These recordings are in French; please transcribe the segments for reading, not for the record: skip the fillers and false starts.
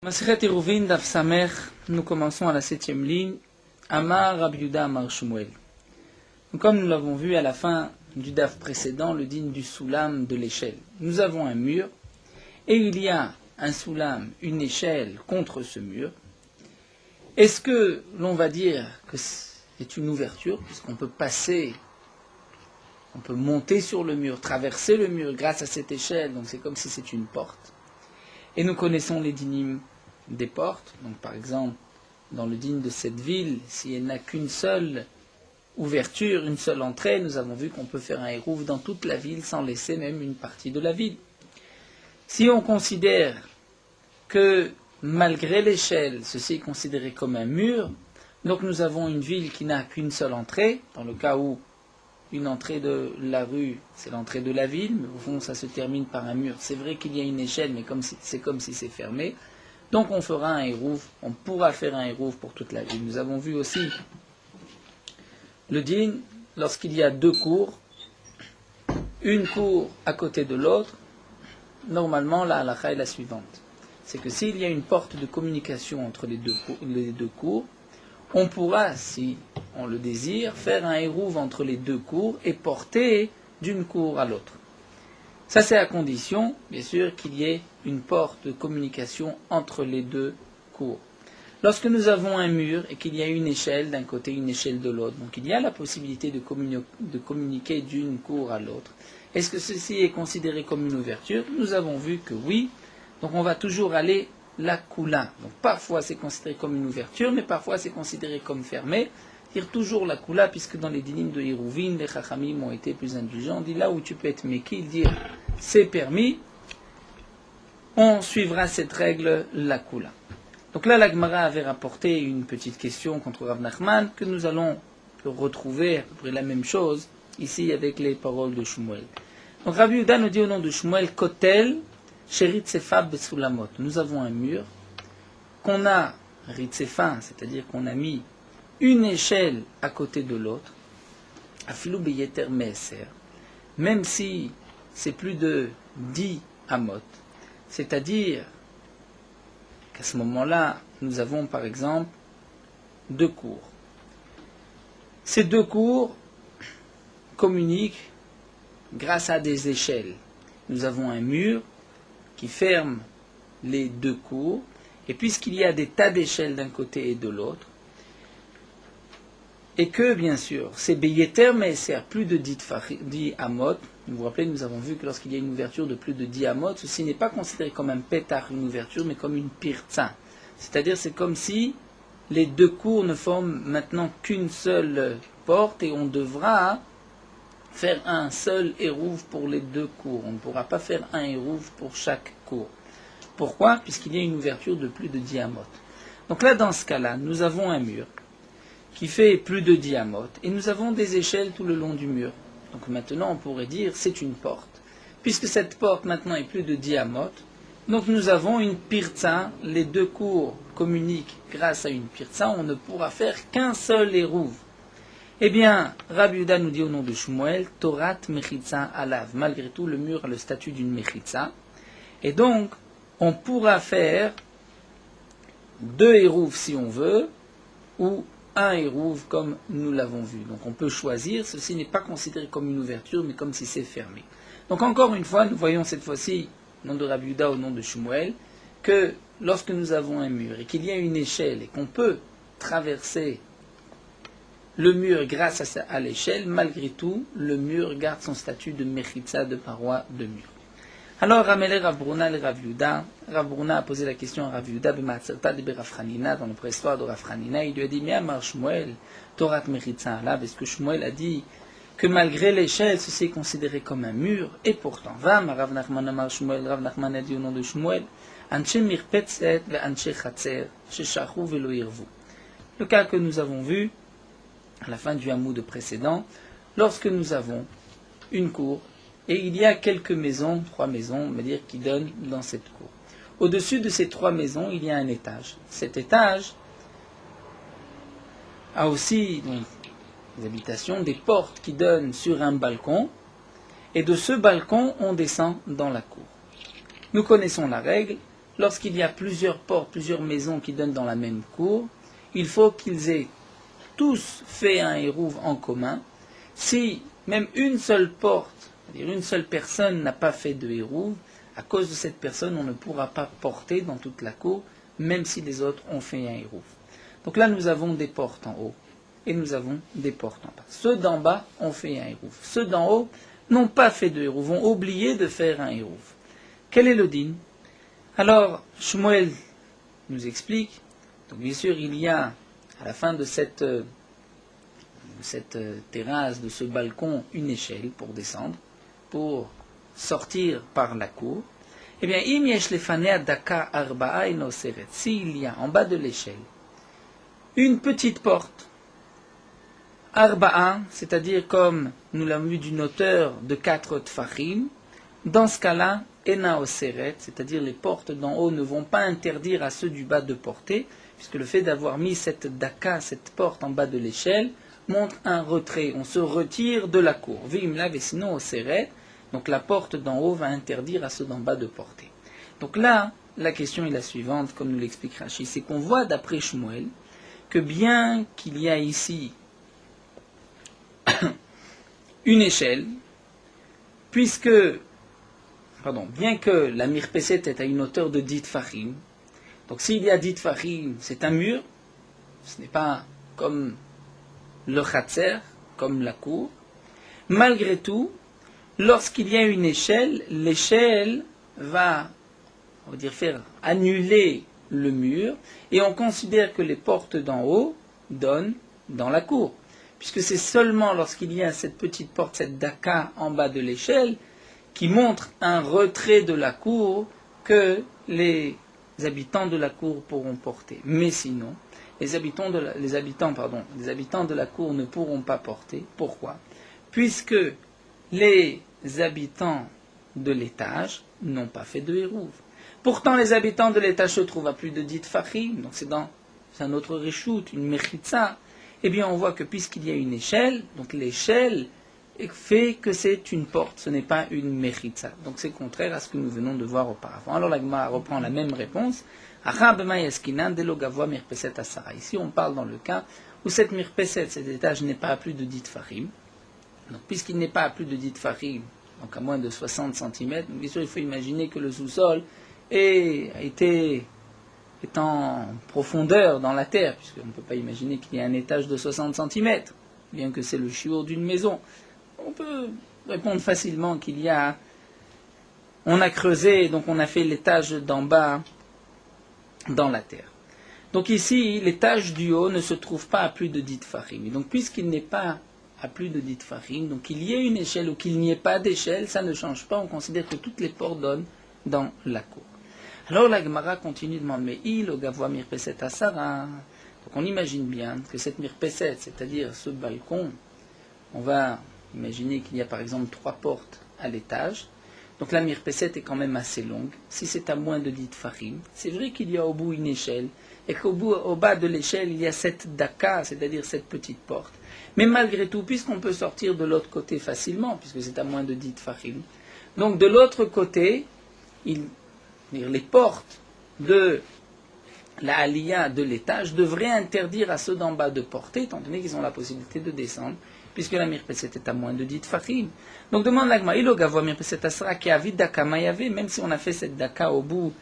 Masechet Eruvin Daf Samer, nous commençons à la 7e ligne. Amar Rabbi Yehuda Amar Shmuel. Comme nous l'avons vu à la fin du Daf précédent, le digne du soulam de l'échelle. Nous avons un mur et il y a un soulam, une échelle contre ce mur. Est-ce que l'on va dire que c'est une ouverture, puisqu'on peut passer, on peut monter sur le mur, traverser le mur grâce à cette échelle, donc c'est comme si c'est une porte. Et nous connaissons les dynimes des portes. Donc par exemple, dans le digne de cette ville, s'il n'y a qu'une seule ouverture, une seule entrée, nous avons vu qu'on peut faire un hérouf dans toute la ville sans laisser même une partie de la ville. Si on considère que malgré l'échelle, ceci est considéré comme un mur, donc nous avons une ville qui n'a qu'une seule entrée, dans le cas où une entrée de la rue, c'est l'entrée de la ville, mais au fond ça se termine par un mur. C'est vrai qu'il y a une échelle, mais c'est comme si c'est fermé. Donc on fera un hérouf, on pourra faire un hérouf pour toute la ville. Nous avons vu aussi le din, lorsqu'il y a deux cours, une cour à côté de l'autre, normalement la halakha est la suivante. C'est que s'il y a une porte de communication entre les deux cours, on pourra, si on le désire, faire un hérouf entre les deux cours et porter d'une cour à l'autre. Ça, c'est à condition, bien sûr, qu'il y ait une porte de communication entre les deux cours. Lorsque nous avons un mur et qu'il y a une échelle d'un côté, une échelle de l'autre, donc il y a la possibilité de communiquer d'une cour à l'autre. Est-ce que ceci est considéré comme une ouverture? Nous avons vu que oui. Donc on va toujours aller la koula. Donc parfois c'est considéré comme une ouverture, mais parfois c'est considéré comme fermé. Dire toujours la koula, puisque dans les dynimes de Eruvin, les chachamim ont été plus indulgents. Dit là où tu peux être mekil, dire c'est permis, on suivra cette règle, la koula. Donc là, la Gemara avait rapporté une petite question contre Rav Nachman, que nous allons retrouver à peu près la même chose ici avec les paroles de Shmuel. Donc Rabbi Yehuda nous dit au nom de Shmuel, Kotel, chez Ritsefa Besulamot. Nous avons un mur qu'on a Ritsefa, c'est-à-dire qu'on a mis une échelle à côté de l'autre, Afilou Beyeter Meser, même si c'est plus de 10 amot, c'est-à-dire qu'à ce moment-là, nous avons par exemple deux cours. Ces deux cours communiquent grâce à des échelles. Nous avons un mur qui ferme les deux cours, et puisqu'il y a des tas d'échelles d'un côté et de l'autre, et que, bien sûr, c'est Beyeter Meser, plus de 10 amot. Vous vous rappelez, nous avons vu que lorsqu'il y a une ouverture de plus de 10 amot, ceci n'est pas considéré comme un pétard, une ouverture, mais comme une pirtza. C'est-à-dire, c'est comme si les deux cours ne forment maintenant qu'une seule porte, et on devra faire un seul hérouf pour les deux cours. On ne pourra pas faire un hérouf pour chaque cours. Pourquoi? Puisqu'il y a une ouverture de plus de 10 amot. Donc là, dans ce cas-là, nous avons un mur qui fait plus de 10 amot, et nous avons des échelles tout le long du mur. Donc maintenant, on pourrait dire c'est une porte. Puisque cette porte maintenant est plus de 10 amot, donc nous avons une pirtza, les deux cours communiquent grâce à une pirtza, on ne pourra faire qu'un seul hérouv. Eh bien, Rabbi Yehuda nous dit au nom de Shmuel, Torat Mechitza Alav. Malgré tout, le mur a le statut d'une Mechitza. Et donc, on pourra faire deux hérouv si on veut, ou un hérouv comme nous l'avons vu. Donc on peut choisir, ceci n'est pas considéré comme une ouverture, mais comme si c'est fermé. Donc encore une fois, nous voyons cette fois-ci, au nom de Rabbi Yehuda, au nom de Shmuel, que lorsque nous avons un mur et qu'il y a une échelle et qu'on peut traverser le mur grâce à l'échelle, malgré tout, le mur garde son statut de mechitza, de paroi de mur. Alors, Ramele Rav Bruna le Rav Yehuda. Rav Bruna a posé la question à Rav Yehuda, de Rav Hanina, dans le préhistoire de Rav Hanina. Il lui a dit, mais Amar Shmuel, Torat Mechitza Alav, est-ce que Shmuel a dit que malgré l'échelle, ceci est considéré comme un mur, et pourtant, Rav Nachman Amar Shmuel, Rav Nachman a dit au nom de Shmuel, Anche Mirpetzet ve Anche Chatzer, Sheshachu velo irvu. Le cas que nous avons vu, à la fin du hamoud précédent, lorsque nous avons une cour, et il y a quelques maisons, 3 maisons, on va dire, qui donnent dans cette cour. Au-dessus de ces 3 maisons, il y a un étage. Cet étage a aussi donc, des habitations, des portes qui donnent sur un balcon, et de ce balcon, on descend dans la cour. Nous connaissons la règle, lorsqu'il y a plusieurs portes, plusieurs maisons qui donnent dans la même cour, il faut qu'ils aient tous fait un hérouv en commun. Si même une seule porte, c'est-à-dire une seule personne n'a pas fait de hérouv, à cause de cette personne, on ne pourra pas porter dans toute la cour, même si les autres ont fait un hérouv. Donc là, nous avons des portes en haut et nous avons des portes en bas. Ceux d'en bas ont fait un hérouv. Ceux d'en haut n'ont pas fait de hérouv, ont oublié de faire un hérouv. Quel est le din? Alors, Shmuel nous explique, donc bien sûr, il y a à la fin de cette terrasse, de ce balcon, une échelle pour descendre, pour sortir par la cour. Eh bien, im yesh lefanea daka arba'a ino seret. S'il y a en bas de l'échelle une petite porte, arba'a, c'est-à-dire comme nous l'avons vu d'une hauteur de 4 tfachim, dans ce cas-là, ena oseret, c'est-à-dire les portes d'en haut ne vont pas interdire à ceux du bas de porter, puisque le fait d'avoir mis cette daka, cette porte en bas de l'échelle, montre un retrait, on se retire de la cour. Vimla sinon oseret, donc la porte d'en haut va interdire à ceux d'en bas de porter. Donc là, la question est la suivante, comme nous l'explique Rashi, c'est qu'on voit d'après Shmuel que bien qu'il y a ici une échelle, bien que la mirpeset est à une hauteur de 10 tfachim, donc s'il y a 10 tfachim, c'est un mur, ce n'est pas comme le khatser, comme la cour. Malgré tout, lorsqu'il y a une échelle, l'échelle va, on va dire, faire annuler le mur, et on considère que les portes d'en haut donnent dans la cour. Puisque c'est seulement lorsqu'il y a cette petite porte, cette daka en bas de l'échelle, qui montre un retrait de la cour que les habitants de la cour pourront porter. Mais sinon, les habitants de la cour ne pourront pas porter. Pourquoi? Puisque les habitants de l'étage n'ont pas fait de hérouv. Pourtant, les habitants de l'étage se trouvent à plus de 10 tfachim, donc c'est un autre reshoot, une mechitza. Eh bien, on voit que puisqu'il y a une échelle, donc l'échelle fait que c'est une porte, ce n'est pas une mechitza. Donc c'est contraire à ce que nous venons de voir auparavant. Alors la Gemara reprend la même réponse. Ici, on parle dans le cas où cette mirpeset, cet étage, n'est pas à plus de 10 tfachim. Donc, puisqu'il n'est pas à plus de 10 tfachim, donc à moins de 60 cm, bien sûr, il faut imaginer que le sous-sol est en profondeur dans la terre, puisqu'on ne peut pas imaginer qu'il y ait un étage de 60 cm, bien que c'est le chiour d'une maison. On peut répondre facilement on a creusé, donc on a fait l'étage d'en bas dans la terre. Donc ici, l'étage du haut ne se trouve pas à plus de 10 tfachim. Et donc puisqu'il n'est pas à plus de 10 tfachim, donc qu'il y ait une échelle ou qu'il n'y ait pas d'échelle, ça ne change pas, on considère que toutes les portes donnent dans la cour. Alors la Gemara continue de demander, mais il au gavoa mirpeset asara. Donc on imagine bien que cette mirpeset, c'est-à-dire ce balcon, on va imaginer qu'il y a par exemple 3 portes à l'étage. Donc la mirpeset est quand même assez longue. Si c'est à moins de 10 tfachim, c'est vrai qu'il y a au bout une échelle, et au bas de l'échelle, il y a cette daka, c'est-à-dire cette petite porte. Mais malgré tout, puisqu'on peut sortir de l'autre côté facilement, puisque c'est à moins de 10 tfachim, donc de l'autre côté, les portes de la aliyah de l'étage devraient interdire à ceux d'en bas de porter, étant donné qu'ils ont la possibilité de descendre, puisque la mirpeset est à moins de 10 tfachim. Donc demande l'agma, il gavoa mirpeset asra qui a vide daka mayavé, même si on a fait cette daka au bout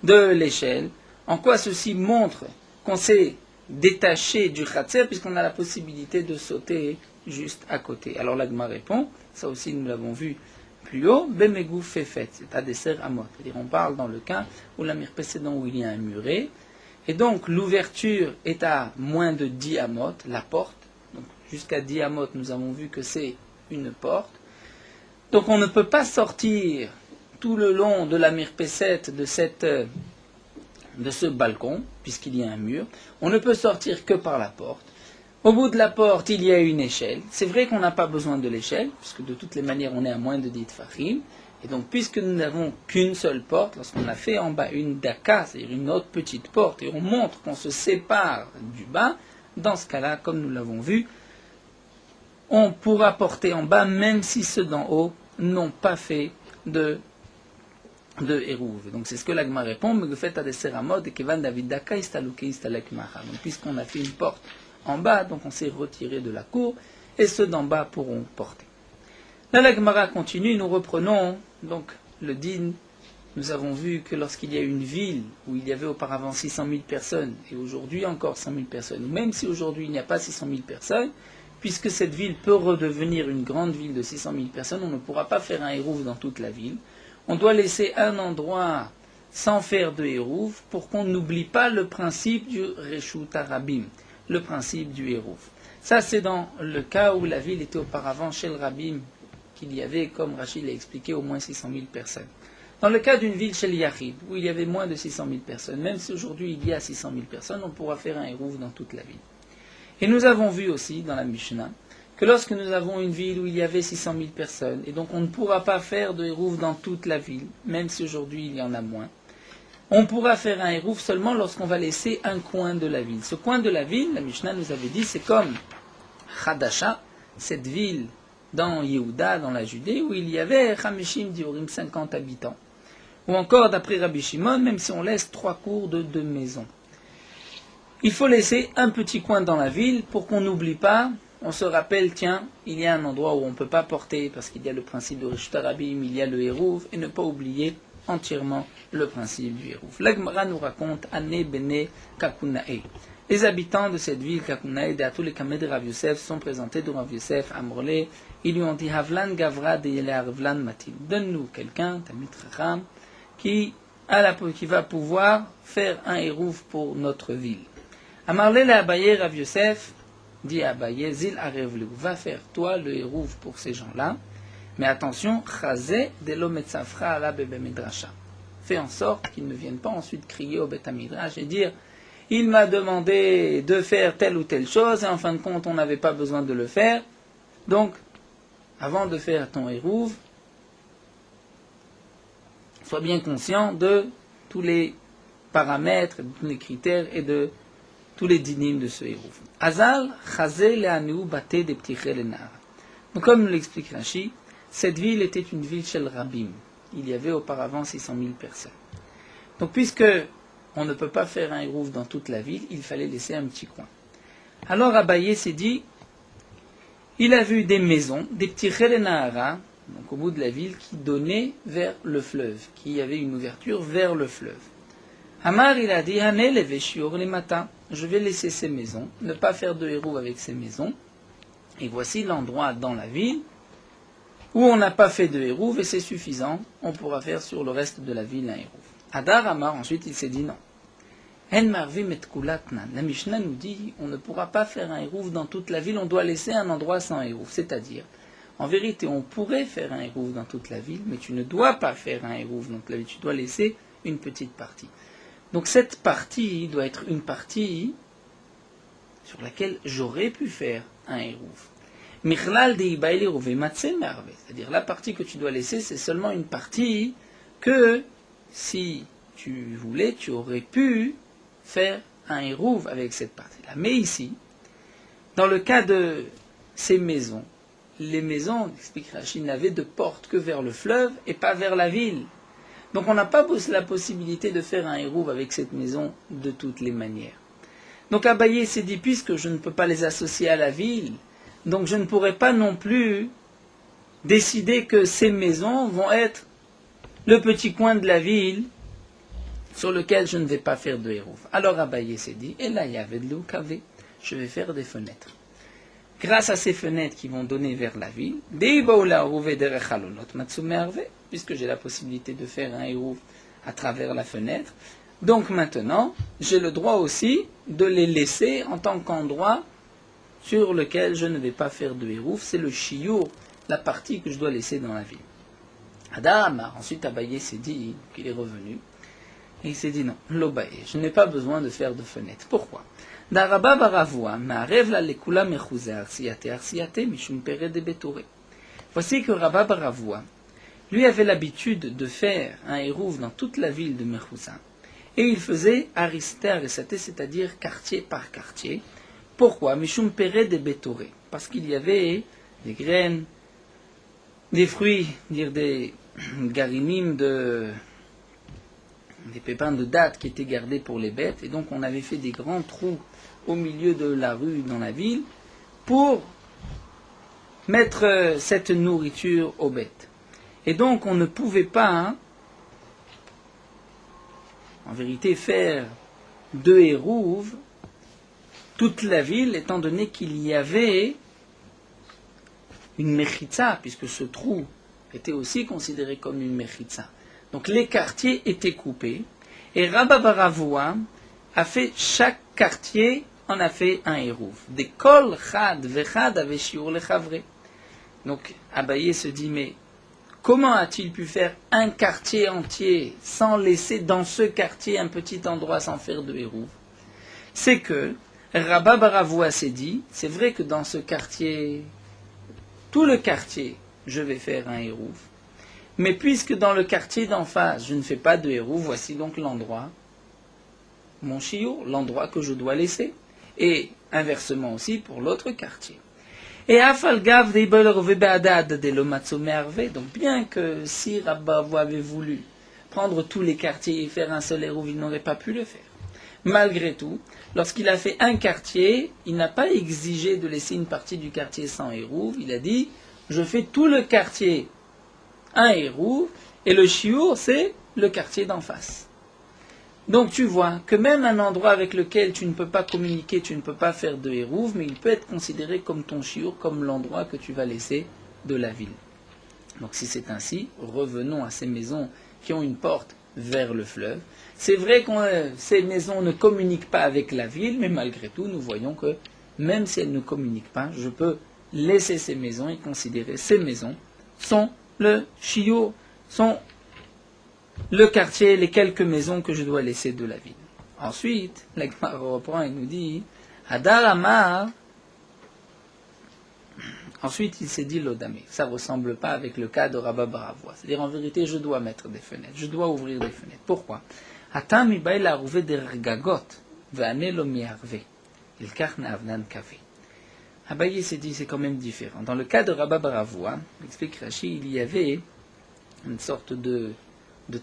de l'échelle, en quoi ceci montre qu'on s'est détaché du khatser, puisqu'on a la possibilité de sauter juste à côté. Alors l'agma répond, ça aussi nous l'avons vu plus haut, bemegou fefet, c'est à desser amot. C'est-à-dire on parle dans le cas où la mirpeset où il y a un muret, et donc l'ouverture est à moins de 10 amot, la porte. Donc jusqu'à 10 amot, nous avons vu que c'est une porte. Donc on ne peut pas sortir tout le long de la mirpeset de ce balcon, puisqu'il y a un mur. On ne peut sortir que par la porte. Au bout de la porte, il y a une échelle. C'est vrai qu'on n'a pas besoin de l'échelle, puisque de toutes les manières, on est à moins de 10 tfachim. Et donc, puisque nous n'avons qu'une seule porte, lorsqu'on a fait en bas une daka, c'est-à-dire une autre petite porte, et on montre qu'on se sépare du bas, dans ce cas-là, comme nous l'avons vu, on pourra porter en bas, même si ceux d'en haut n'ont pas fait de de Hérouv. Donc c'est ce que l'Agma répond, donc puisqu'on a fait une porte en bas, donc on s'est retiré de la cour, et ceux d'en bas pourront porter. Là l'Agmara continue, nous reprenons donc le din. Nous avons vu que lorsqu'il y a une ville où il y avait auparavant 600 000 personnes, et aujourd'hui encore 100 000 personnes, ou même si aujourd'hui il n'y a pas 600 000 personnes, puisque cette ville peut redevenir une grande ville de 600 000 personnes, on ne pourra pas faire un hérouv dans toute la ville. On doit laisser un endroit sans faire de hérouv pour qu'on n'oublie pas le principe du Reshut Harabim, le principe du hérouv. Ça c'est dans le cas où la ville était auparavant chez le Rabim, qu'il y avait, comme Rachid l'a expliqué, au moins 600 000 personnes. Dans le cas d'une ville chez Yachid, où il y avait moins de 600 000 personnes, même si aujourd'hui il y a 600 000 personnes, on pourra faire un hérouv dans toute la ville. Et nous avons vu aussi dans la Mishnah que lorsque nous avons une ville où il y avait 600 000 personnes, et donc on ne pourra pas faire de hérouv dans toute la ville, même si aujourd'hui il y en a moins, on pourra faire un hérouv seulement lorsqu'on va laisser un coin de la ville. Ce coin de la ville, la Mishnah nous avait dit, c'est comme Hadasha, cette ville dans Yehuda, dans la Judée, où il y avait Hamishim Diorim, 50 habitants. Ou encore, d'après Rabbi Shimon, même si on laisse 3 cours de 2 maisons. Il faut laisser un petit coin dans la ville pour qu'on n'oublie pas, on se rappelle, tiens, il y a un endroit où on ne peut pas porter, parce qu'il y a le principe de Reshut Harabim, il y a le hérouv, et ne pas oublier entièrement le principe du hérouv. L'Agmara nous raconte Ané Bene Kakunae. Les habitants de cette ville, Kakunae, de tous les Kameh de Rav Yosef, sont présentés devant Rav Yosef à Morlaix. Ils lui ont dit Havlan Gavra de Yeleharvlan Matil. Donne-nous quelqu'un, Tamit Racham, qui va pouvoir faire un hérouv pour notre ville. Amarle le Abaye Rav Yosef dit à Abaye, Zil Arevlu, va faire toi le hérouv pour ces gens-là, mais attention, Chazé de lo metzafra ala bebe midrasha. Fais en sorte qu'ils ne viennent pas ensuite crier au Bet Midrash et dire, il m'a demandé de faire telle ou telle chose, et en fin de compte, on n'avait pas besoin de le faire. Donc, avant de faire ton hérouv, sois bien conscient de tous les paramètres, de tous les critères et de tous les dynimes de ce hérouv. Azal, chazé le'anu bate de ptiche le'nar. Donc, comme l'explique Rashi, cette ville était une ville chez le Rabim. Il y avait auparavant 600 000 personnes. Donc, puisque on ne peut pas faire un hérouv dans toute la ville, il fallait laisser un petit coin. Alors Abaye s'est dit, il a vu des maisons, des petits Nahara, donc au bout de la ville, qui donnaient vers le fleuve, qui avait une ouverture vers le fleuve. Amar, il a dit, les matins, je vais laisser ces maisons, ne pas faire de hérouv avec ces maisons, et voici l'endroit dans la ville où on n'a pas fait de hérouv, et c'est suffisant, on pourra faire sur le reste de la ville un hérouv. Adar Amar, ensuite il s'est dit non. En marvim et kulatnan. La Mishnah nous dit on ne pourra pas faire un hérouv dans toute la ville, on doit laisser un endroit sans hérouv. C'est-à-dire, en vérité, on pourrait faire un hérouv dans toute la ville, mais tu ne dois pas faire un hérouv dans toute la ville, tu dois laisser une petite partie. Donc cette partie doit être une partie sur laquelle j'aurais pu faire un hérouv. Michlal de ibaili rouvé matse merve. C'est-à-dire la partie que tu dois laisser, c'est seulement une partie que si tu voulais, tu aurais pu faire un hérouv avec cette partie-là. Mais ici, dans le cas de ces maisons, les maisons, explique Rachid, n'avaient de porte que vers le fleuve et pas vers la ville. Donc on n'a pas la possibilité de faire un hérouv avec cette maison de toutes les manières. Donc Abaye s'est dit, puisque je ne peux pas les associer à la ville, donc je ne pourrais pas non plus décider que ces maisons vont être le petit coin de la ville sur lequel je ne vais pas faire de hérouv. Alors Abaye s'est dit, et là il y avait de l'eau cavé, je vais faire des fenêtres. Grâce à ces fenêtres qui vont donner vers la ville, puisque j'ai la possibilité de faire un hérouv à travers la fenêtre, donc maintenant j'ai le droit aussi de les laisser en tant qu'endroit sur lequel je ne vais pas faire de hérouv. C'est le chiour, la partie que je dois laisser dans la ville. Adam, ensuite Abaye s'est dit qu'il est revenu, et il s'est dit non, l'Obaye, je n'ai pas besoin de faire de fenêtre. Pourquoi? Daraba baravua, ma'arev la lekula mechouze arsiate mishum pere de betoré. Voici que Rabba Baravua, lui avait l'habitude de faire un hérouv dans toute la ville de Mechouza, et il faisait aristé, c'est-à-dire quartier par quartier. Pourquoi? Mishum pere de betoré, parce qu'il y avait des graines, des fruits, dire des garinim de des pépins de date qui étaient gardés pour les bêtes, et donc on avait fait des grands trous au milieu de la rue dans la ville pour mettre cette nourriture aux bêtes. Et donc on ne pouvait pas, en vérité, faire de Hérouv toute la ville, étant donné qu'il y avait une mechitza, puisque ce trou était aussi considéré comme une mechitza. Donc les quartiers étaient coupés, et Rabba Baravoua a fait chaque quartier, en a fait un Hérouv. Des kol chad vechad avait shiur lechavre. Donc Abaye se dit, mais comment a-t-il pu faire un quartier entier sans laisser dans ce quartier un petit endroit sans faire de Hérouv? C'est que Rabba Baravoua s'est dit, c'est vrai que dans ce quartier, tout le quartier, je vais faire un Hérouv. Mais puisque dans le quartier d'en face, je ne fais pas de Hérouv, voici donc l'endroit, mon chiour, l'endroit que je dois laisser. Et inversement aussi pour l'autre quartier. Et Afalgav donc bien que si Rabba avait voulu prendre tous les quartiers et faire un seul Hérouv, il n'aurait pas pu le faire. Malgré tout, lorsqu'il a fait un quartier, il n'a pas exigé de laisser une partie du quartier sans Hérouv. Il a dit, je fais tout le quartier un Hérouv, et le chiour, c'est le quartier d'en face. Donc tu vois que même un endroit avec lequel tu ne peux pas communiquer, tu ne peux pas faire de Hérouv, mais il peut être considéré comme ton chiour, comme l'endroit que tu vas laisser de la ville. Donc si c'est ainsi, revenons à ces maisons qui ont une porte vers le fleuve. C'est vrai que ces maisons ne communiquent pas avec la ville, mais malgré tout, nous voyons que même si elles ne communiquent pas, je peux laisser ces maisons et considérer ces maisons sont le chiour, sont le quartier, les quelques maisons que je dois laisser de la ville. Ensuite, la Gemara reprend et nous dit, Hadar Amar. Ensuite, il s'est dit l'odame. Ça ne ressemble pas avec le cas de Rabba Baravoua. C'est-à-dire, en vérité, je dois mettre des fenêtres. Je dois ouvrir des fenêtres. Pourquoi? Atam ibaïl a rouvé des regagot. Ve'ane lo miarve. Il karne avnan kavé. Abaye s'est dit, c'est quand même différent. Dans le cas de Rabba Baravoua, explique Rashi, il y avait une sorte de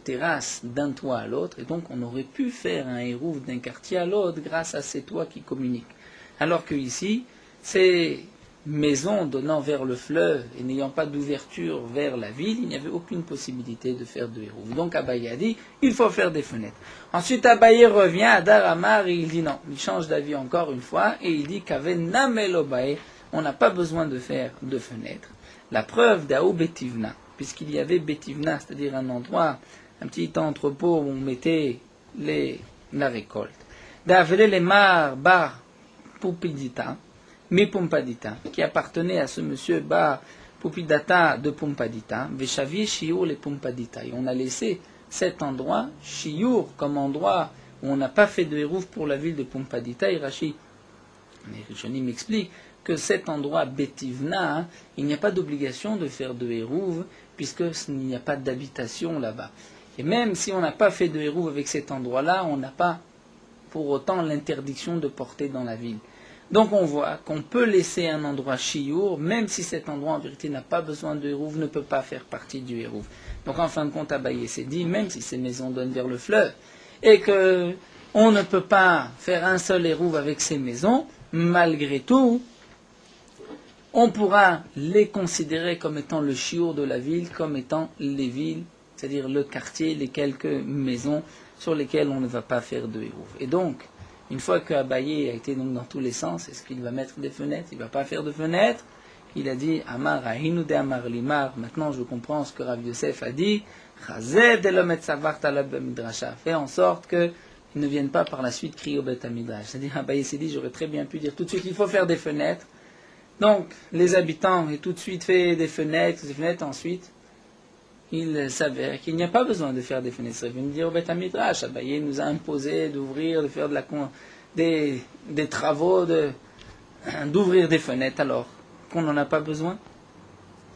terrasse d'un toit à l'autre, et donc on aurait pu faire un Hérouv d'un quartier à l'autre grâce à ces toits qui communiquent. Alors que ici, ces maisons donnant vers le fleuve et n'ayant pas d'ouverture vers la ville, il n'y avait aucune possibilité de faire de Hérouv. Donc Abaye a dit, il faut faire des fenêtres. Ensuite Abaye revient à Dar Amar et il dit non, il change d'avis encore une fois, et il dit qu'avec Namelobae, on n'a pas besoin de faire de fenêtres. La preuve d'Aou Betivna, puisqu'il y avait Betivna, c'est-à-dire un endroit, un petit entrepôt où on mettait la récolte. D'Avele les mar bar Pupidita, mi Pumpadita, qui appartenait à ce monsieur bar Pupidata de Pumpadita, Veshavi Shiur les Pumpadita. Et on a laissé cet endroit, Shiur, comme endroit où on n'a pas fait de Hérouv pour la ville de Pumpadita, et Rashi, Rishonim m'explique que cet endroit Betivna, il n'y a pas d'obligation de faire de Hérouv, puisqu'il n'y a pas d'habitation là-bas. Et même si on n'a pas fait de Hérouv avec cet endroit-là, on n'a pas pour autant l'interdiction de porter dans la ville. Donc on voit qu'on peut laisser un endroit chiour, même si cet endroit en vérité n'a pas besoin de Hérouv, ne peut pas faire partie du Hérouv. Donc en fin de compte, Abaye s'est dit, même si ces maisons donnent vers le fleuve, et que on ne peut pas faire un seul Hérouv avec ces maisons, malgré tout, on pourra les considérer comme étant le chiour de la ville, comme étant les villes, c'est-à-dire le quartier, les quelques maisons sur lesquelles on ne va pas faire de Hérouv. Et donc, une fois que Abaye a été donc dans tous les sens, est-ce qu'il va mettre des fenêtres? Il ne va pas faire de fenêtres. Il a dit, Amar Ahinu de Amar Limar. Maintenant, je comprends ce que Rav Yosef a dit. Fais en sorte qu'ils ne viennent pas par la suite crier au Beth Midrash. C'est-à-dire, Abaye s'est dit, j'aurais très bien pu dire tout de suite, il faut faire des fenêtres. Donc, les habitants ont tout de suite fait des fenêtres, ensuite, il s'avère qu'il n'y a pas besoin de faire des fenêtres. Il vient dire au Beth Midrash, Abaye nous a imposé d'ouvrir, de faire des travaux, d'ouvrir des fenêtres, alors qu'on n'en a pas besoin.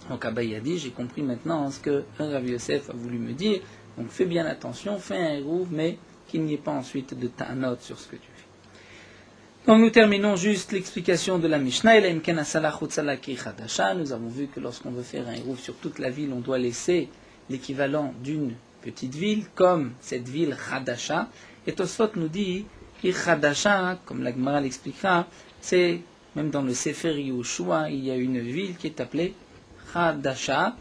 Donc Abaye a dit, j'ai compris maintenant ce que Rav Yosef a voulu me dire, donc fais bien attention, fais un Hérouv, mais qu'il n'y ait pas ensuite de ta'anot sur ce que tu fais. Donc nous terminons juste l'explication de la Mishnah. Nous avons vu que lorsqu'on veut faire un Hérouv sur toute la ville, on doit laisser l'équivalent d'une petite ville, comme cette ville Hadasha. Et Tosfot nous dit, Hadasha, comme la Gemara l'expliquera, c'est, même dans le Sefer Yehoshua, il y a une ville qui est appelée Hadasha.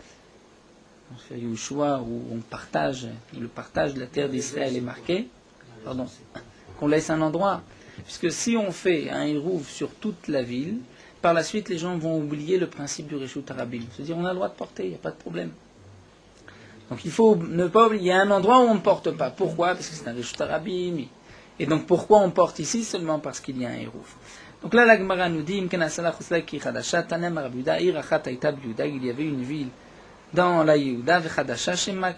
Dans le Sefer Yehoshua, où le partage de la terre d'Israël est marqué, qu'on laisse un endroit. Puisque si on fait un hérouv sur toute la ville, par la suite les gens vont oublier le principe du Reshut Harabim. Se dire on a le droit de porter, il n'y a pas de problème. Donc il faut ne pas oublier, il y a un endroit où on ne porte pas. Pourquoi? Parce que c'est un Reshut Harabim. Et donc pourquoi on porte ici? Seulement parce qu'il y a un hérouv. Donc là la Gemara nous dit, il y avait une ville dans la Yehuda,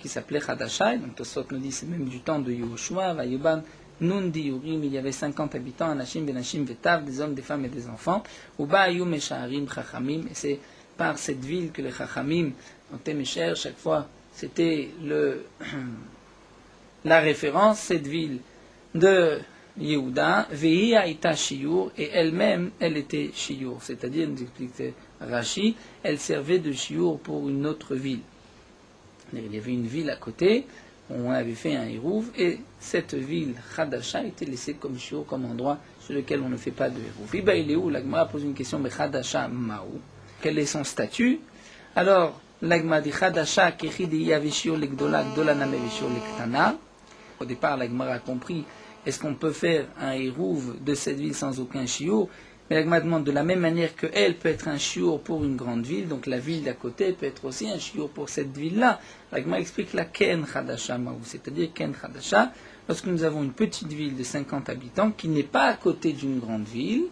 qui s'appelait Hadasha, et donc Tosfot nous dit c'est même du temps de Yehoshua, Vayoban, Nun Diurim, il y avait 50 habitants, Anashim, Benashim, Vetav, des hommes, des femmes et des enfants, Uba Ayum et Shaharim, Chachamim, et c'est par cette ville que les Chachamim, donc Temesher, chaque fois, c'était la référence, cette ville de Yehuda, Vehi Aïta Shiur, et elle-même, elle était Shiur, c'est-à-dire, nous explique Rashi, elle servait de Shiur pour une autre ville. Il y avait une ville à côté, on avait fait un hérouv, et cette ville, Hadasha, était laissée comme Shiur, comme endroit sur lequel on ne fait pas de hérouv. Et bien il est où? L'Agma pose une question, mais Hadasha Maou, quel est son statut? Alors, l'Agma dit Hadasha, Kechidi Yavishiur Lekdola, Gdola Name Vishiur Lektana. Au départ, l'Agma a compris, est-ce qu'on peut faire un hérouv de cette ville sans aucun Shiur? Mais l'Agma demande de la même manière qu'elle peut être un shiur pour une grande ville, donc la ville d'à côté peut être aussi un shiur pour cette ville-là. L'Agma explique la Ken Hadasha Maou, c'est-à-dire Ken Hadasha, lorsque nous avons une petite ville de 50 habitants qui n'est pas à côté d'une grande ville,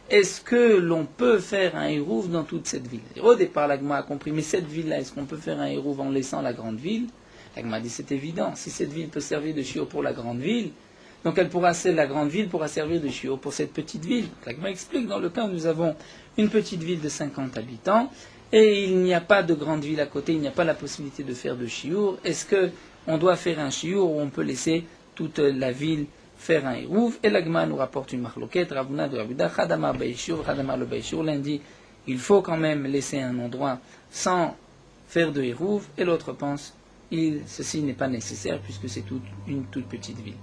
est-ce que l'on peut faire un hérouv dans toute cette ville? Et au départ, l'Agma a compris, mais cette ville-là, est-ce qu'on peut faire un hérouv en laissant la grande ville? L'Agma dit c'est évident, si cette ville peut servir de shiur pour la grande ville, donc la grande ville pourra servir de shiur pour cette petite ville. L'Agma explique, dans le cas où nous avons une petite ville de 50 habitants, et il n'y a pas de grande ville à côté, il n'y a pas la possibilité de faire de shiur, est-ce qu'on doit faire un shiur ou on peut laisser toute la ville faire un hérouv? Et l'Agma nous rapporte une marloquette, Ravuna de Rabuda, Khadamar Baishur, Khadamar le Baishur, l'un dit, il faut quand même laisser un endroit sans faire de hérouv, et l'autre pense, ceci n'est pas nécessaire puisque c'est une toute petite ville.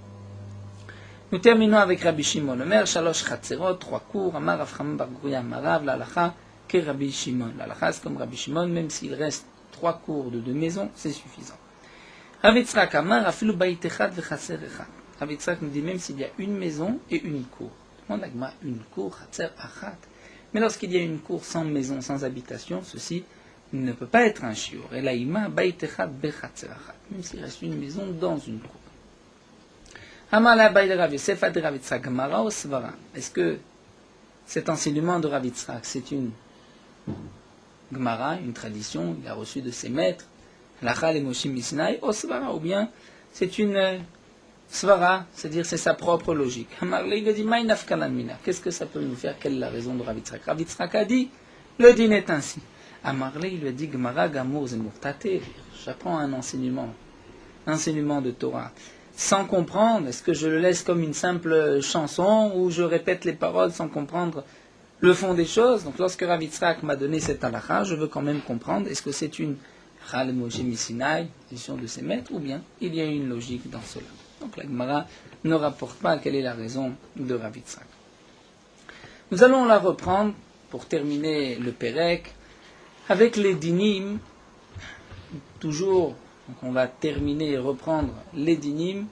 Nous terminons avec Rabbi Shimon. Le maire, Shalosh Chatzerot, 3 cours, Amar Afram Bar Guria Marav, l'Alacha, que Rabbi Shimon. L'Alacha, c'est comme Rabbi Shimon, même s'il reste 3 cours de 2 maisons, c'est suffisant. Rav Yitzchak Amar, Afilu Bayit Echad Vechaser Echad. Rav Yitzchak nous dit même s'il y a une maison et une cour. On a une cour, Chatzer Achat. Mais lorsqu'il y a une cour sans maison, sans habitation, ceci ne peut pas être un shiur. Et là, Ima Bayit Echad Bechatzer Achat. Même s'il reste une maison dans une cour. Est-ce que cet enseignement de Rav Yitzchak, c'est une Gemara, une tradition, il a reçu de ses maîtres, Lacha le Moshe Misnai, ou bien c'est une Svara, c'est-à-dire c'est sa propre logique. Amarle, il a dit, qu'est-ce que ça peut nous faire? Quelle est la raison de Rav Yitzchak? Rav Yitzchak a dit, le din est ainsi. Amarle, il lui a dit, Gemara Gamur Zemurtate, j'apprends un enseignement de Torah. Sans comprendre, est-ce que je le laisse comme une simple chanson ou je répète les paroles sans comprendre le fond des choses? Donc lorsque Rav Yitzchak m'a donné cette halakha, je veux quand même comprendre, est-ce que c'est une Chal Moshe Misinai, décision de ses maîtres, ou bien il y a une logique dans cela. Donc la Gemara ne rapporte pas quelle est la raison de Rav Yitzchak. Nous allons la reprendre pour terminer le Pérek avec les dinim, toujours. Donc on va terminer et reprendre les dinim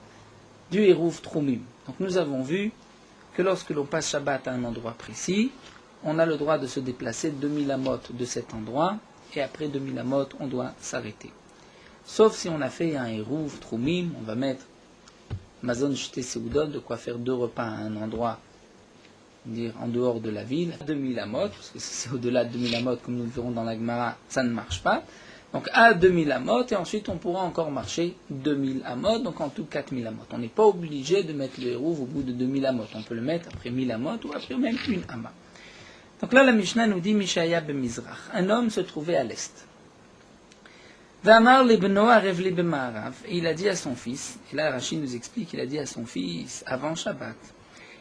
du Hérouv Troumim. Donc nous avons vu que lorsque l'on passe Shabbat à un endroit précis, on a le droit de se déplacer 2000 amot de cet endroit, et après 2000 amot, on doit s'arrêter. Sauf si on a fait un Hérouv Troumim, on va mettre Mazon Shte Seudot, de quoi faire 2 repas à un endroit, dire en dehors de la ville, 2000 amot, parce que si c'est au-delà de 2000 amot, comme nous le verrons dans la Gemara, ça ne marche pas. Donc à 2000 amot, et ensuite on pourra encore marcher 2000 amot, donc en tout 4000 amot. On n'est pas obligé de mettre le hérouv au bout de 2000 amot. On peut le mettre après 1000 amot ou après même une amma. Donc là la Mishnah nous dit Mishaya b'mizrach. Un homme se trouvait à l'est. V'amar lebno arev li b'ma'arav. Et il a dit à son fils, et là Rachid nous explique, il a dit à son fils avant Shabbat,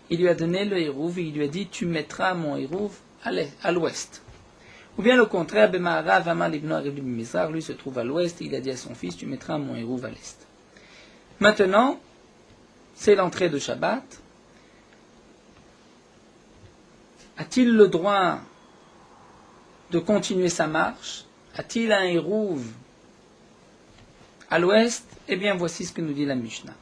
il lui a donné le hérouv et il lui a dit tu mettras mon hérouv à l'ouest. Ou bien le contraire, Bema'arav, Amar libno arev li b'mizrach, lui se trouve à l'ouest, et il a dit à son fils tu mettras mon hérouv à l'est. Maintenant, c'est l'entrée de Shabbat. A-t-il le droit de continuer sa marche? A-t-il un hérouve à l'ouest? Eh bien, voici ce que nous dit la Mishnah.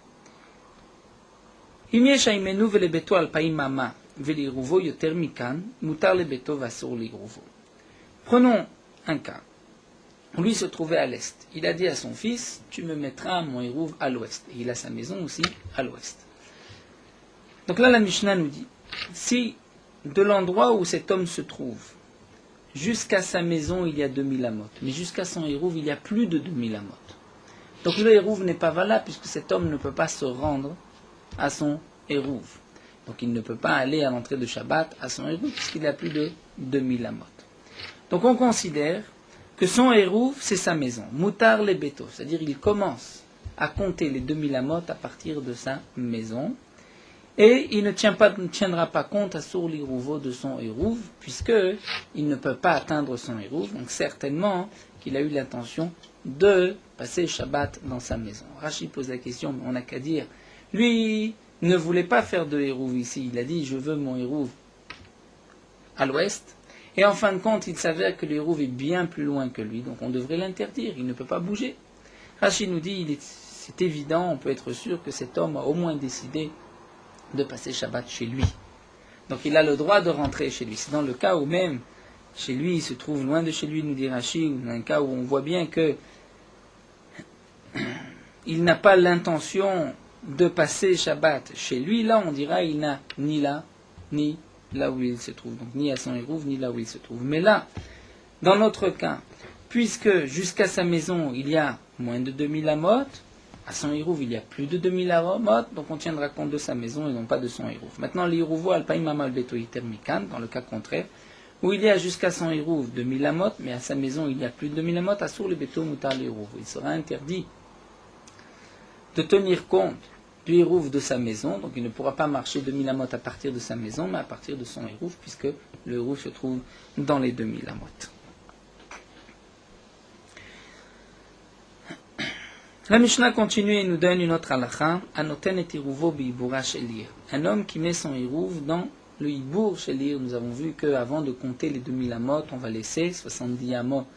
Prenons un cas. Lui se trouvait à l'est. Il a dit à son fils, tu me mettras mon hérouve à l'ouest. Et il a sa maison aussi à l'ouest. Donc là, la Mishnah nous dit, si de l'endroit où cet homme se trouve, jusqu'à sa maison, il y a 2000 amot, mais jusqu'à son hérouve, il y a plus de 2000 amot. Donc le hérouve n'est pas valable, puisque cet homme ne peut pas se rendre à son hérouve. Donc il ne peut pas aller à l'entrée de Shabbat à son hérouve, puisqu'il a plus de 2000 amot. Donc on considère que son hérouve, c'est sa maison. Moutar les bétos, c'est-à-dire il commence à compter les 2000 amot à partir de sa maison. Et il ne tiendra pas compte à Sour l'Irouvo de son hérouve, puisqu'il ne peut pas atteindre son hérouve. Donc certainement qu'il a eu l'intention de passer Shabbat dans sa maison. Rashi pose la question, mais on n'a qu'à dire, lui ne voulait pas faire de hérouve ici. Il a dit, je veux mon hérouve à l'ouest. Et en fin de compte, il s'avère que le hérouve est bien plus loin que lui, donc on devrait l'interdire, il ne peut pas bouger. Rashi nous dit, c'est évident, on peut être sûr que cet homme a au moins décidé de passer Shabbat chez lui. Donc il a le droit de rentrer chez lui. C'est dans le cas où même chez lui, il se trouve loin de chez lui, nous dit Rashi, ou dans un cas où on voit bien que il n'a pas l'intention de passer Shabbat chez lui, là on dira il n'a ni là où il se trouve. Donc ni à son hérouve, ni là où il se trouve. Mais là, dans notre cas, puisque jusqu'à sa maison, il y a moins de 2000 amot, à son hérouve, il y a plus de 2000 amot, donc on tiendra compte de sa maison et non pas de son hérouve. Maintenant, l'hérouvo alpaïm amal betoï termikan, dans le cas contraire, où il y a jusqu'à son hérouve 2000 amot, mais à sa maison, il y a plus de 2000 amot, assour le beto mutar l'hérouvo. Il sera interdit de tenir compte du hérouve de sa maison, donc il ne pourra pas marcher 2000 amot à partir de sa maison, mais à partir de son hérouve, puisque le hérouve se trouve dans les 2000 amot. La Mishnah continue et nous donne une autre halakha, anoten et iruvo biibura shelir. Un homme qui met son hérouve dans le hibour shelir. Nous avons vu qu'avant de compter les 2000 amot, on va laisser 70 amot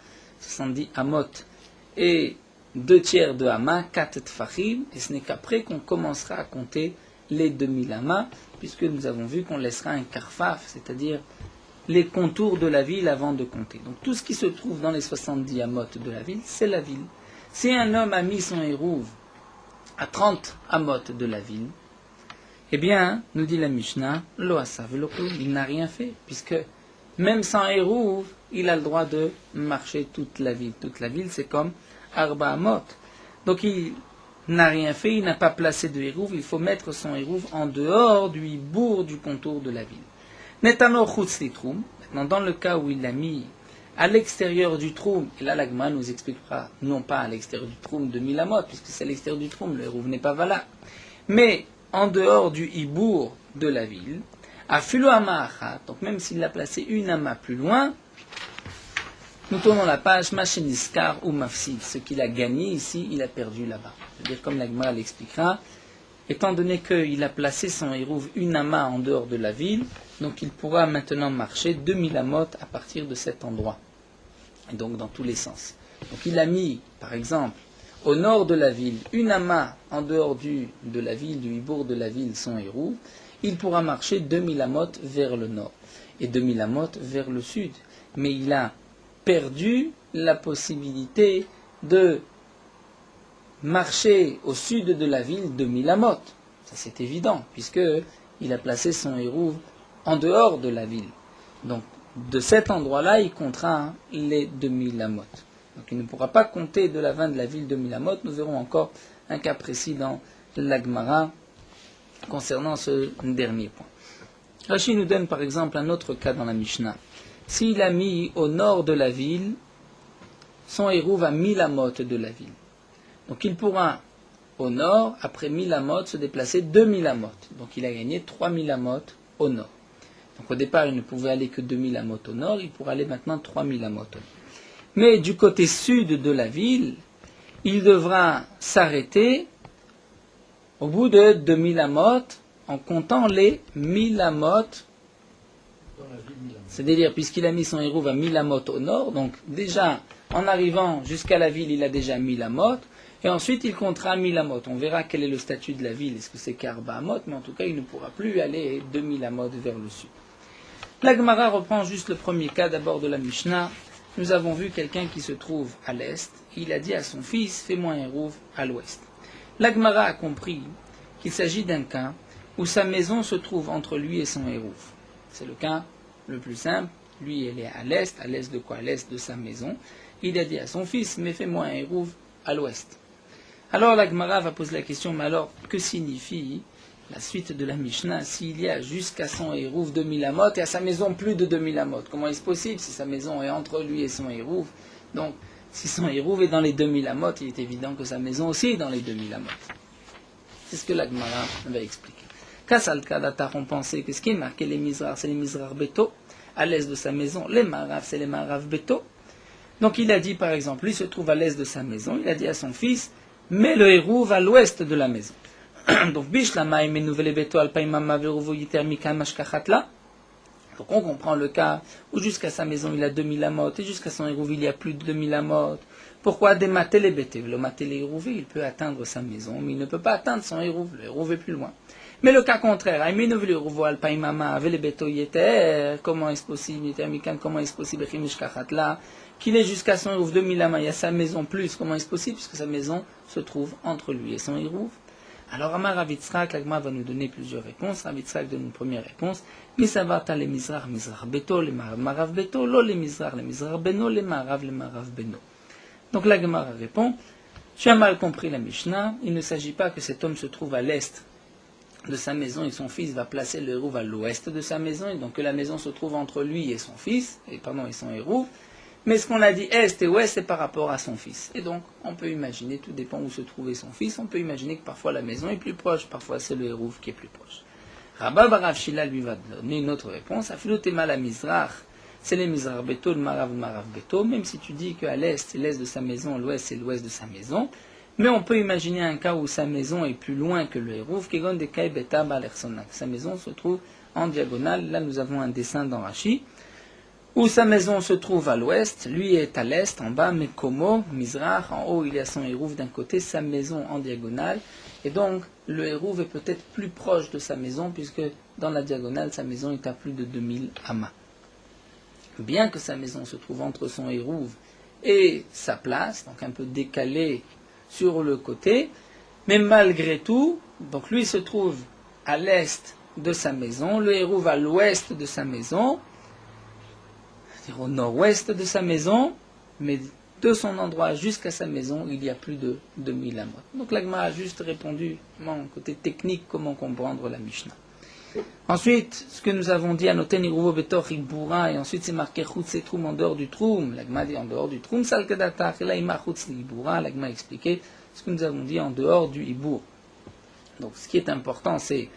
et 2 tiers de hama, 4 tfachim, et ce n'est qu'après qu'on commencera à compter les 2000 amas, puisque nous avons vu qu'on laissera un karfaf, c'est-à-dire les contours de la ville avant de compter. Donc tout ce qui se trouve dans les 70 amot de la ville, c'est la ville. Si un homme a mis son hérouve à 30 amot de la ville, eh bien, nous dit la Mishnah, lo asav lo klum, il n'a rien fait, puisque même sans hérouve, il a le droit de marcher toute la ville. Toute la ville, c'est comme arba amot. Donc il n'a rien fait, il n'a pas placé de hérouve, il faut mettre son hérouve en dehors du hibour du contour de la ville. Netano chutz litrum, maintenant dans le cas où il l'a mis à l'extérieur du troum, et là l'agma nous expliquera, non pas à l'extérieur du troum de 1000 amot, puisque c'est à l'extérieur du troum, le hérouve n'est pas valable, mais en dehors du hibour de la ville, à filo ama'achat, donc même s'il l'a placé une ama plus loin, nous tournons la page, macheniskar ou mafsid, ce qu'il a gagné ici, il a perdu là-bas. C'est-à-dire, comme l'agma l'expliquera, étant donné qu'il a placé son hérouve une ama en dehors de la ville, donc il pourra maintenant marcher 2000 amot à partir de cet endroit. Et donc dans tous les sens. Donc il a mis, par exemple, au nord de la ville, une ama en dehors de la ville, du hibour de la ville, son hérouve, il pourra marcher 2000 amot vers le nord et 2000 amot vers le sud. Mais il a perdu la possibilité de marcher au sud de la ville 2000 amot. Ça c'est évident, puisqu'il a placé son hérouve en dehors de la ville. Donc, de cet endroit-là, il comptera les 2000 amot. Donc, il ne pourra pas compter de la fin de la ville 2000 amot. Nous verrons encore un cas précis dans l'Agmara concernant ce dernier point. Rashi nous donne par exemple un autre cas dans la Mishnah. S'il a mis au nord de la ville son hérouve à 1000 amot de la ville. Donc, il pourra au nord, après 1000 amot, se déplacer 2000 amot. Donc, il a gagné 3000 amot au nord. Donc au départ, il ne pouvait aller que 2000 amot au nord, il pourra aller maintenant 3000 amot au nord. Mais du côté sud de la ville, il devra s'arrêter Au bout de 2000 amot, en comptant les 1000 amot, c'est-à-dire puisqu'il a mis son hérouv à 1000 amot au nord, donc déjà en arrivant jusqu'à la ville, il a déjà 1000 amot, et ensuite il comptera 1000 amot. On verra quel est le statut de la ville, est-ce que c'est qu'Arba amot, mais en tout cas il ne pourra plus aller 2000 amot vers le sud. La Gemara reprend juste le premier cas d'abord de la Mishnah. Nous avons vu quelqu'un qui se trouve à l'est, il a dit à son fils, fais-moi un hérouv à l'ouest. La Gemara a compris qu'il s'agit d'un cas où sa maison se trouve entre lui et son hérouv. C'est le cas le plus simple. Lui, il est à l'est de quoi? À l'est de sa maison. Il a dit à son fils, mais fais-moi un hérouv à l'ouest. Alors la Gemara va poser la question, mais alors, que signifie la suite de la Mishnah s'il y a jusqu'à son hérouv 2000 amot et à sa maison plus de 2000 amot? Comment est-ce possible si sa maison est entre lui et son hérouv? Donc, si son hérouv est dans les 2000 amot, il est évident que sa maison aussi est dans les 2000 amot. C'est ce que la Gemara va expliquer. Kassal Kadatar, on pensait que ce qui est marqué les Mizrar, c'est les Mizrar Beto, à l'est de sa maison. Les Marav, c'est les Marav Beto. Donc il a dit par exemple, lui se trouve à l'est de sa maison, il a dit à son fils, mets le hérouv à l'ouest de la maison. Donc Bishlama et Nouvelle Beto Alpaimama Veruvo Yitermika Mashkachatla. Donc on comprend le cas où jusqu'à sa maison il a 2000 amot et jusqu'à son hérouv il y a plus de 2000 amot. Pourquoi démater les bêtés? Le mater les hérouvé, il peut atteindre sa maison, mais il ne peut pas atteindre son hérouv. Le hérouv est plus loin. Mais le cas contraire, comment est-ce possible, comment est-ce possible qu'il est jusqu'à son hérouv 2000 amas, il y a sa maison plus, comment est-ce possible, puisque sa maison se trouve entre lui et son hérouv. Alors Amar Ravitzrak, l'Agma va nous donner plusieurs réponses. Ravitzrak donne une première réponse. Misavata le Mizrach, Mizrach Beto, le Marav Beto, lo le Mizrach Beno, le Marav Beno. Donc l'Agma répond, tu as mal compris la Mishnah, il ne s'agit pas que cet homme se trouve à l'est de sa maison et son fils va placer le hérouv à l'ouest de sa maison, et donc que la maison se trouve entre lui et son fils, et son hérouv. Mais ce qu'on a dit est et ouest, c'est par rapport à son fils. Et donc, on peut imaginer, tout dépend où se trouvait son fils, on peut imaginer que parfois la maison est plus proche, parfois c'est le hérouv qui est plus proche. Rabba Barav Shila lui va donner une autre réponse. Afilotema la Mizrach, c'est les Mizrach Beto, le Marav Beto, même si tu dis qu'à l'est, c'est l'est de sa maison, l'ouest, c'est l'ouest de sa maison. Mais on peut imaginer un cas où sa maison est plus loin que le hérouv, Kegon de Kai Beta Balersonak. Sa maison se trouve en diagonale. Là, nous avons un dessin dans Rashi, où sa maison se trouve à l'ouest, lui est à l'est, en bas, mais Komo, Mizrach, en haut il y a son hérouv d'un côté, sa maison en diagonale, et donc le hérouv est peut-être plus proche de sa maison, puisque dans la diagonale, sa maison est à plus de 2000 amas. Bien que sa maison se trouve entre son hérouv et sa place, donc un peu décalée sur le côté, mais malgré tout, donc lui se trouve à l'est de sa maison, le hérouv à l'ouest de sa maison, c'est-à-dire au nord-ouest de sa maison, mais de son endroit jusqu'à sa maison, il y a plus de 2000 amot. Donc l'Agma a juste répondu, mon côté technique, comment comprendre la Mishnah. Ensuite, ce que nous avons dit, Anoten Iruvo Betor Ibura, et ensuite c'est marqué Chutz et Troum en dehors du Troum. L'Agma dit en dehors du Troum, Salkedatach, et là il m'a Chutz Ibura. L'Agma a expliqué ce que nous avons dit en dehors du Ibour. Donc ce qui est important, c'est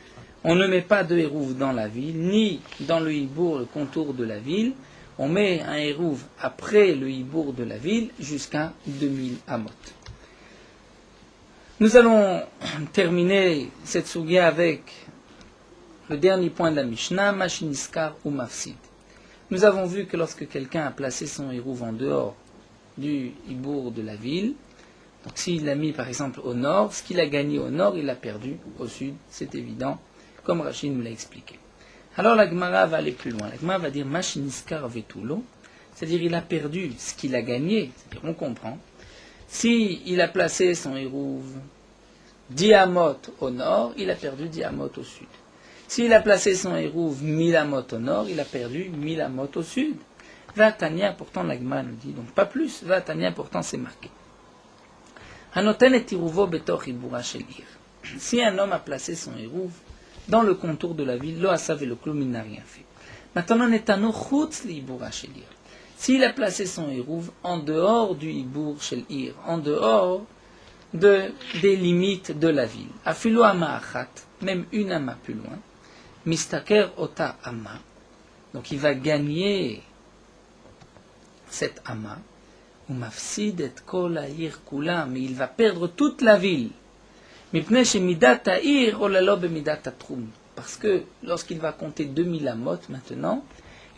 on ne met pas de hérouv dans la ville, ni dans le Ibour, le contour de la ville. On met un hérouv après le Ibour de la ville jusqu'à 2000 amot. Nous allons terminer cette sugya avec le dernier point de la Mishnah, Mashiniskar ou Mafsid. Nous avons vu que lorsque quelqu'un a placé son hérouv en dehors du Ibour de la ville, donc s'il l'a mis par exemple au nord, ce qu'il a gagné au nord, il l'a perdu au sud, c'est évident, comme Rachid nous l'a expliqué. Alors la Gemara va aller plus loin. La Gemara va dire Mashiniskar vetulo, c'est-à-dire il a perdu ce qu'il a gagné, c'est-à-dire on comprend. Si il a placé son hérouv 10 amot au nord, il a perdu 10 amot au sud. S'il a placé son hérouv 1000 amot au nord, il a perdu 1000 amot au sud. Vatania, pourtant la Gemara nous dit, donc pas plus, Vatania, pourtant c'est marqué. Hanoten et Iruvo betor ibura shelir. Si un homme a placé son hérouv dans le contour de la ville, lo asav et le clou, il n'a rien fait. Maintenant, netano chutz li ibura shelir. S'il a placé son hérouv en dehors du ibour shelir, en dehors des limites de la ville, afilo ama achat, même une ama plus loin, mistaker ota ama, donc il va gagner cette ama, ou mafsid et kol ha'ir kula, mais il va perdre toute la ville. Parce que lorsqu'il va compter 2000 amot maintenant,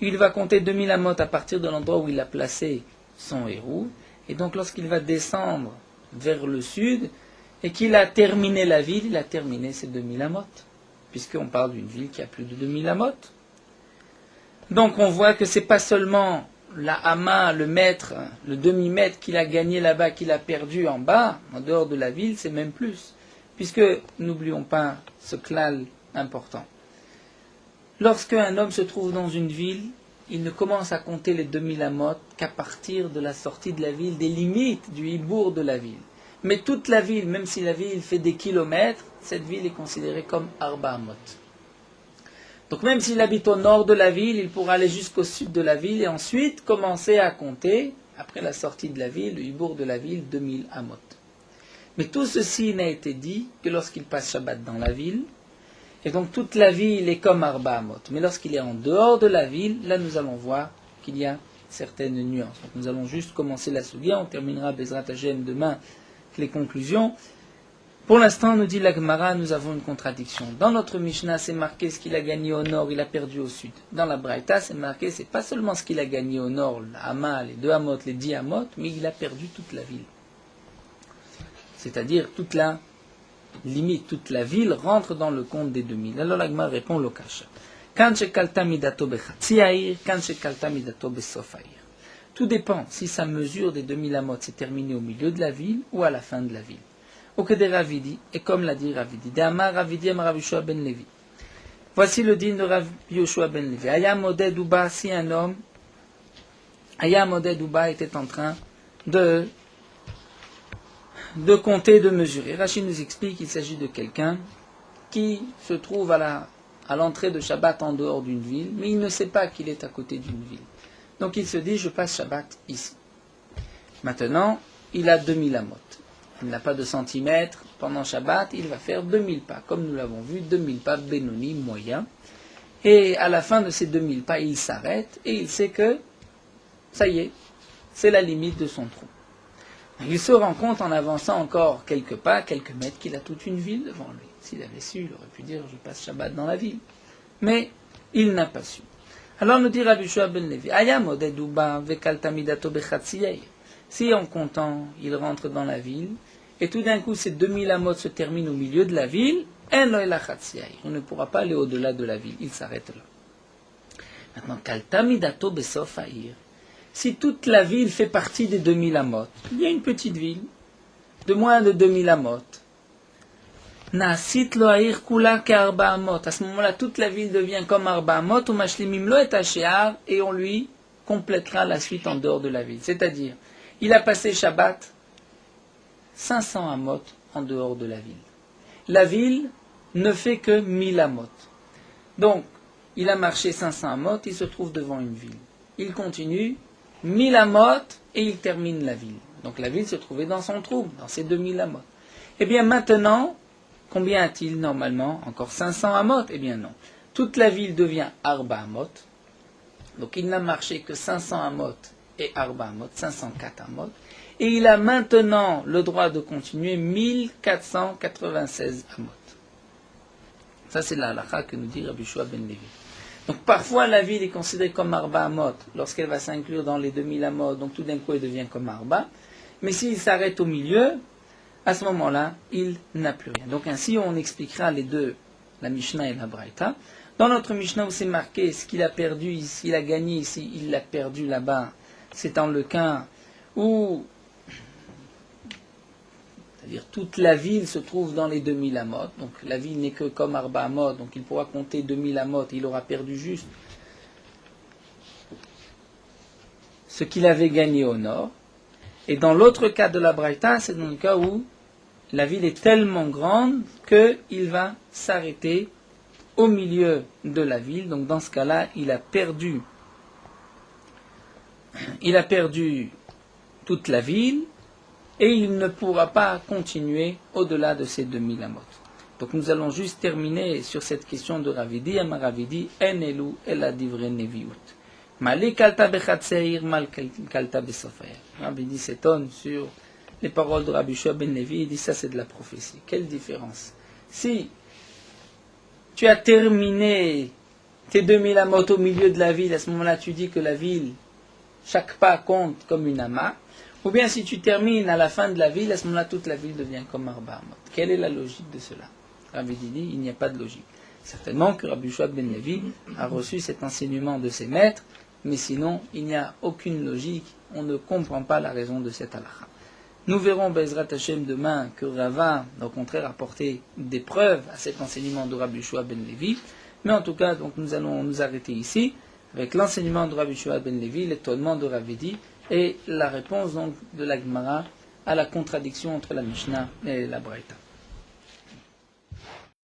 il va compter 2000 amot à partir de l'endroit où il a placé son héros. Et donc lorsqu'il va descendre vers le sud et qu'il a terminé la ville, il a terminé ses 2000 amot. Puisqu'on parle d'une ville qui a plus de 2000 amot. Donc on voit que ce n'est pas seulement la hama, le mètre, le demi-mètre qu'il a gagné là-bas, qu'il a perdu en bas, en dehors de la ville, c'est même plus. Puisque, n'oublions pas ce klal important. Lorsque un homme se trouve dans une ville, il ne commence à compter les 2000 amot qu'à partir de la sortie de la ville, des limites du hibour de la ville. Mais toute la ville, même si la ville fait des kilomètres, cette ville est considérée comme Arba Amot. Donc même s'il habite au nord de la ville, il pourra aller jusqu'au sud de la ville et ensuite commencer à compter, après la sortie de la ville, le hibour de la ville, 2000 Amot. Mais tout ceci n'a été dit que lorsqu'il passe Shabbat dans la ville, et donc toute la ville est comme Arba Amot. Mais lorsqu'il est en dehors de la ville, là nous allons voir qu'il y a certaines nuances. Donc nous allons juste commencer la Sougia, on terminera Bezrat Hashem demain les conclusions. Pour l'instant, nous dit la Gemara, nous avons une contradiction. Dans notre Mishnah, c'est marqué ce qu'il a gagné au nord, il a perdu au sud. Dans la Braïta, c'est marqué, c'est pas seulement ce qu'il a gagné au nord, la Hama, les 2 Amot, les 10 Amot, mais il a perdu toute la ville. C'est-à-dire toute la limite, toute la ville rentre dans le compte des 2000. Alors la Gemara répond l'Okash. Tout dépend si sa mesure des 2000 amot s'est terminée au milieu de la ville ou à la fin de la ville. Ravidi, et comme l'a dit Ravidi, D'Amar Ravidi Amar Rav Yoshua ben Levi. Voici le din de Rav Yoshua ben Levi. Aya Moded Uba, si un homme, Aya Moded Uba était en train de compter, de mesurer. Rachid nous explique qu'il s'agit de quelqu'un qui se trouve à l'entrée de Shabbat en dehors d'une ville, mais il ne sait pas qu'il est à côté d'une ville. Donc il se dit, je passe Shabbat ici. Maintenant, il a 2000 amot. Il n'a pas de centimètres. Pendant Shabbat, il va faire 2000 pas. Comme nous l'avons vu, 2000 pas, Benoni, moyen. Et à la fin de ces 2000 pas, il s'arrête et il sait que, ça y est, c'est la limite de son trou. Il se rend compte en avançant encore quelques pas, quelques mètres, qu'il a toute une ville devant lui. S'il avait su, il aurait pu dire, je passe Shabbat dans la ville. Mais il n'a pas su. Alors nous dit Rabbi Yoshua ben Levi, Aya moded uba vekal tamidato bechatziyei. Si en comptant, il rentre dans la ville, et tout d'un coup ces 2000 amot se terminent au milieu de la ville, en lo ela chatziyei. On ne pourra pas aller au-delà de la ville, il s'arrête là. Maintenant, kal tamidato besof ha'ir. Si toute la ville fait partie des 2000 amot, il y a une petite ville de moins de 2000 amot. Naasit lo ha'ir kula ke'arba amot. À ce moment-là, toute la ville devient comme arba amot, ou mashlimim lo et hashe'ar, et on lui complétera la suite en dehors de la ville. C'est-à-dire, il a passé Shabbat 500 amot en dehors de la ville. La ville ne fait que 1000 amot. Donc, il a marché 500 amot, il se trouve devant une ville. Il continue, 1000 amot, et il termine la ville. Donc la ville se trouvait dans son trou, dans ses 2000 amot. Eh bien maintenant, combien a-t-il normalement? Encore 500 amot? Eh bien non. Toute la ville devient Arba amot. Donc il n'a marché que 500 amot et Arba amot, 504 amot. Et il a maintenant le droit de continuer 1496 amot. Ça c'est la halakha que nous dit Rabbi Yoshua ben Levi. Donc parfois la ville est considérée comme Arba amot lorsqu'elle va s'inclure dans les 2000 amot, donc tout d'un coup elle devient comme Arba. Mais s'il s'arrête au milieu, à ce moment-là, il n'a plus rien. Donc ainsi on expliquera les deux, la Mishnah et la Braïta. Dans notre Mishnah où c'est marqué ce qu'il a perdu ici, il a gagné ici, il l'a perdu là-bas, c'est dans le cas où c'est-à-dire toute la ville se trouve dans les 2000 amot, donc la ville n'est que comme Arba amot, donc il pourra compter 2000 amot, il aura perdu juste ce qu'il avait gagné au nord. Et dans l'autre cas de la Braïta, c'est dans le cas où la ville est tellement grande qu'il va s'arrêter au milieu de la ville. Donc dans ce cas-là, il a perdu toute la ville et il ne pourra pas continuer au-delà de ces 2000 amot. Donc nous allons juste terminer sur cette question de Ravidi. Amar Ravidi, en elu ela divre neviut. Mali kalta bechatseir, mal kalta besofer. Ravidi s'étonne sur les paroles de Rabbi Yoshua ben Levi, il dit ça c'est de la prophétie. Quelle différence? Si tu as terminé tes 2000 amot au milieu de la ville, à ce moment-là tu dis que la ville, chaque pas compte comme une ama, ou bien si tu termines à la fin de la ville, à ce moment-là toute la ville devient comme Arba Amot. Quelle est la logique de cela? Rabbi dit, il n'y a pas de logique. Certainement que Rabbi Yoshua ben Levi a reçu cet enseignement de ses maîtres, mais sinon il n'y a aucune logique, on ne comprend pas la raison de cette halakha. Nous verrons Bezrat Hashem demain que Rava, au contraire, a apporté des preuves à cet enseignement de Rabbi Yoshua ben Levi. Mais en tout cas, donc, nous allons nous arrêter ici avec l'enseignement de Rabbi Yoshua ben Levi, l'étonnement de Ravidi et la réponse donc de la Gemara à la contradiction entre la Mishnah et la Braïta.